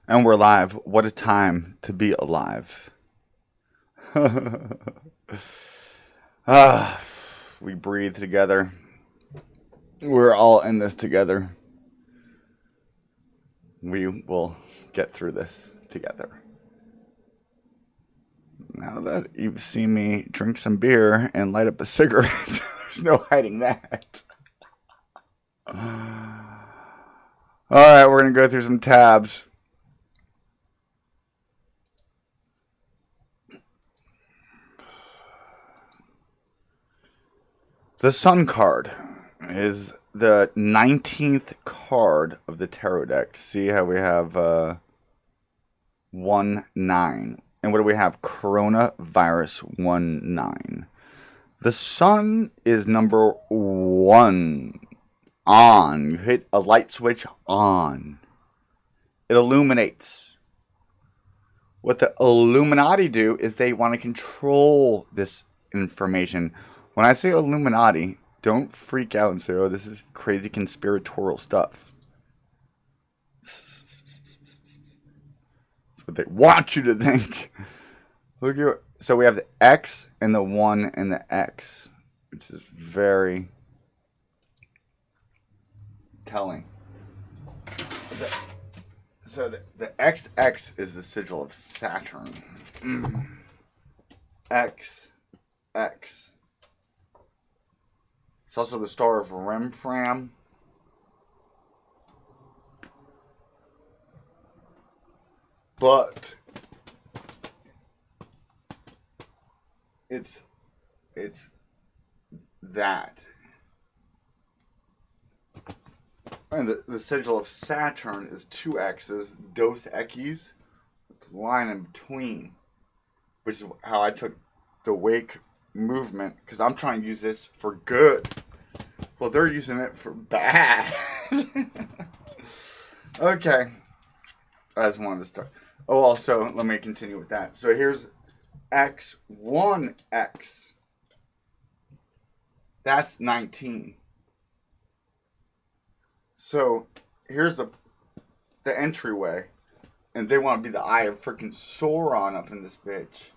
And we're live. What a time to be alive. ah, we breathe together. We're all in this together. We will get through this together. Now that you've seen me drink some beer and light up a cigarette, there's no hiding that. Alright, we're going to go through some tabs. The Sun card is the 19th card of the tarot deck. See how we have 1-9. And what do we have? Coronavirus 1-9. The Sun is number 1. On. You hit a light switch on. It illuminates. What the Illuminati do is they want to control this information. When I say Illuminati, don't freak out and say, oh, this is crazy conspiratorial stuff. That's what they want you to think. Look here. So we have the X and the 1 and the X, which is very telling. So the XX is the sigil of Saturn. X. It's also the star of Remfram. But it's that. And the sigil of Saturn is 2 X's, Dos Equis, with the line in between, which is how I took the wake movement, because I'm trying to use this for good. Well, they're using it for bad. Okay. I just wanted to start. Oh, also, let me continue with that. So here's X1X. That's 19. So here's the entryway. And they want to be the eye of freaking Sauron up in this bitch.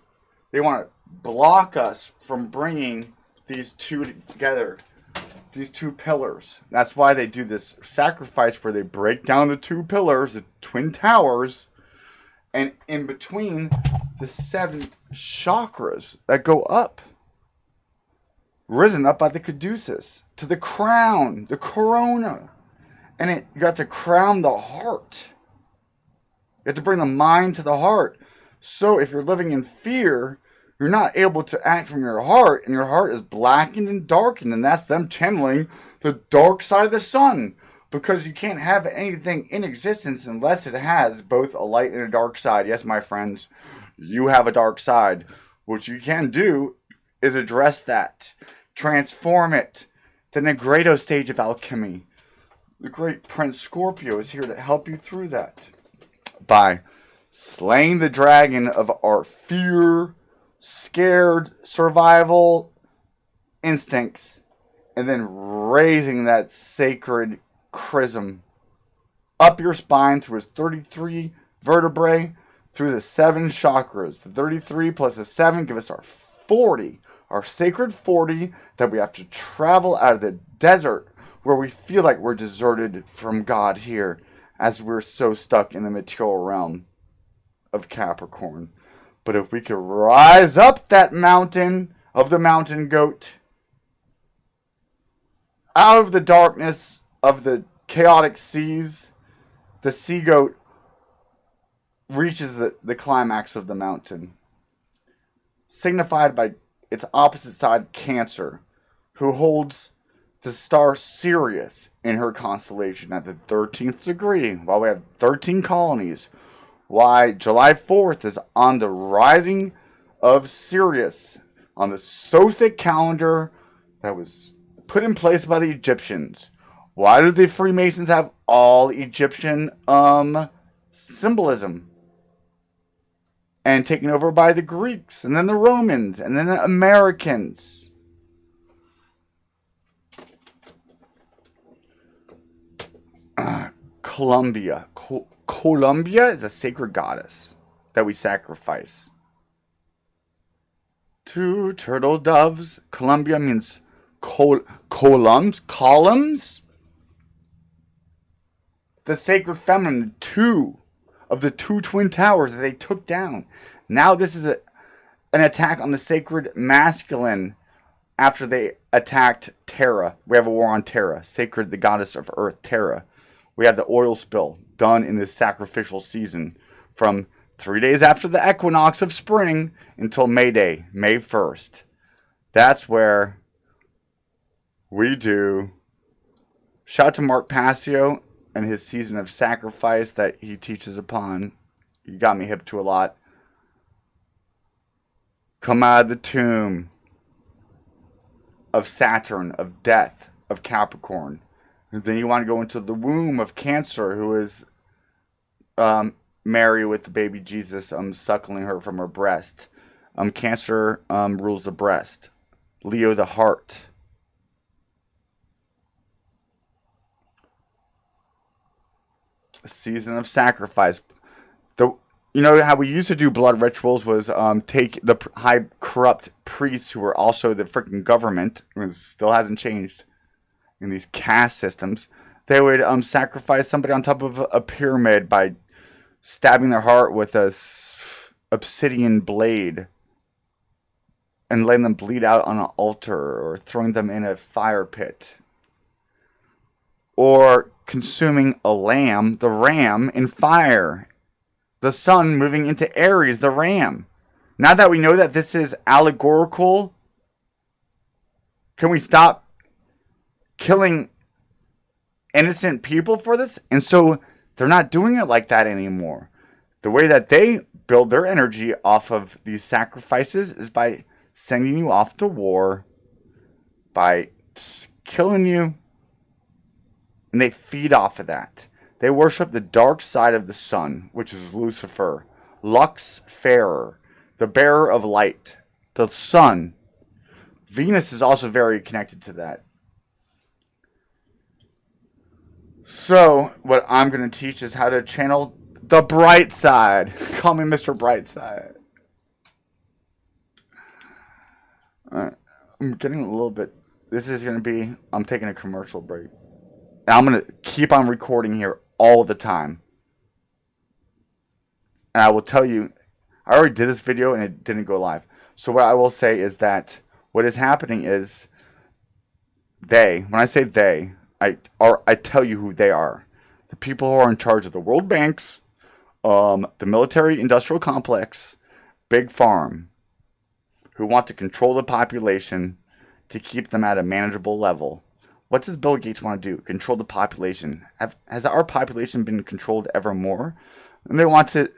They want to block us from bringing these two together. These 2 pillars. That's why they do this sacrifice where they break down the 2 pillars, the twin towers, and in between the 7 chakras that go up. Risen up by the caduceus to the crown, the corona. And you got to crown the heart. You have to bring the mind to the heart. So if you're living in fear, you're not able to act from your heart, and your heart is blackened and darkened, and that's them channeling the dark side of the sun. Because you can't have anything in existence unless it has both a light and a dark side. Yes, my friends, you have a dark side. What you can do is address that. Transform it. The Negredo stage of alchemy. The great Prince Scorpio is here to help you through that. By slaying the dragon of our fear, scared survival instincts, and then raising that sacred chrism up your spine through its 33 vertebrae, through the 7 chakras. The 33 plus the 7 give us our 40, our sacred 40 that we have to travel out of the desert where we feel like we're deserted from God here, as we're so stuck in the material realm of Capricorn. But if we could rise up that mountain of the mountain goat, out of the darkness of the chaotic seas, the sea goat reaches the climax of the mountain, signified by its opposite side, Cancer, who holds the star Sirius in her constellation at the 13th degree, while we have 13 colonies. Why July 4th is on the rising of Sirius on the Sothic calendar that was put in place by the Egyptians. Why do the Freemasons have all Egyptian symbolism? And taken over by the Greeks, and then the Romans, and then the Americans. Columbia, Columbia is a sacred goddess that we sacrifice. 2 turtle doves. Columbia means columns. The sacred feminine, 2 of the 2 twin towers that they took down. Now this is an attack on the sacred masculine after they attacked Terra. We have a war on Terra, sacred, the goddess of earth, Terra. We have the oil spill done in this sacrificial season from 3 days after the equinox of spring until May Day, May 1st. That's where we do. Shout out to Mark Passio and his season of sacrifice that he teaches upon. He got me hip to a lot. Come out of the tomb of Saturn, of death, of Capricorn. And then you want to go into the womb of Cancer, who is Mary with the baby Jesus, suckling her from her breast. Cancer rules the breast. Leo, the heart. A season of sacrifice. You know how we used to do blood rituals was take the high corrupt priests who were also the freaking government, which still hasn't changed in these caste systems. They would sacrifice somebody on top of a pyramid by stabbing their heart with a obsidian blade and letting them bleed out on an altar, or throwing them in a fire pit, or consuming a lamb, the ram, in fire. The sun moving into Aries, the ram. Now that we know that this is allegorical, can we stop killing innocent people for this? And so they're not doing it like that anymore. The way that they build their energy off of these sacrifices is by sending you off to war, by killing you, and they feed off of that. They worship the dark side of the sun, which is Lucifer, Lux Farer, the bearer of light, the sun. Venus is also very connected to that. So, what I'm going to teach is how to channel the bright side. Call me Mr. Brightside. Alright, I'm getting a little bit... This is going to be... I'm taking a commercial break. And I'm going to keep on recording here all the time. And I will tell you, I already did this video and it didn't go live. So what I will say is that what is happening is when I say they, I tell you who they are. The people who are in charge of the world banks, the military industrial complex, Big Farm, who want to control the population to keep them at a manageable level. What does Bill Gates want to do? Control the population. Has our population been controlled ever more? And they want to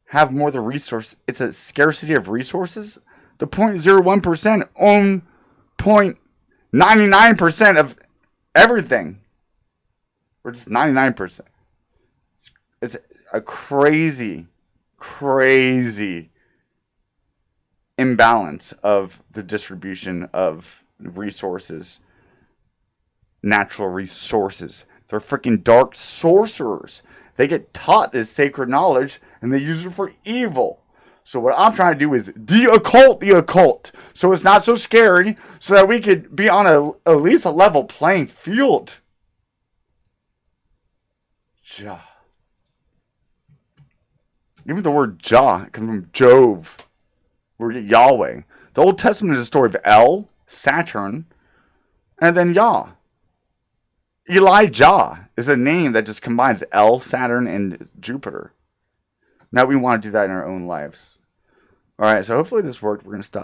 have more of the resource. It's a scarcity of resources. The 0.01% own 0.99% of everything. Or just 99%. It's a crazy imbalance of the distribution of resources. Natural resources. They're freaking dark sorcerers. They get taught this sacred knowledge and they use it for evil. So what I'm trying to do is de-occult the occult, so it's not so scary, so that we could be on at least a level playing field. Jah. Even the word Jah comes from Jove, or Yahweh. The Old Testament is a story of El, Saturn, and then Yah. Elijah is a name that just combines El, Saturn, and Jupiter. Now we want to do that in our own lives. Alright, so hopefully this worked. We're going to stop.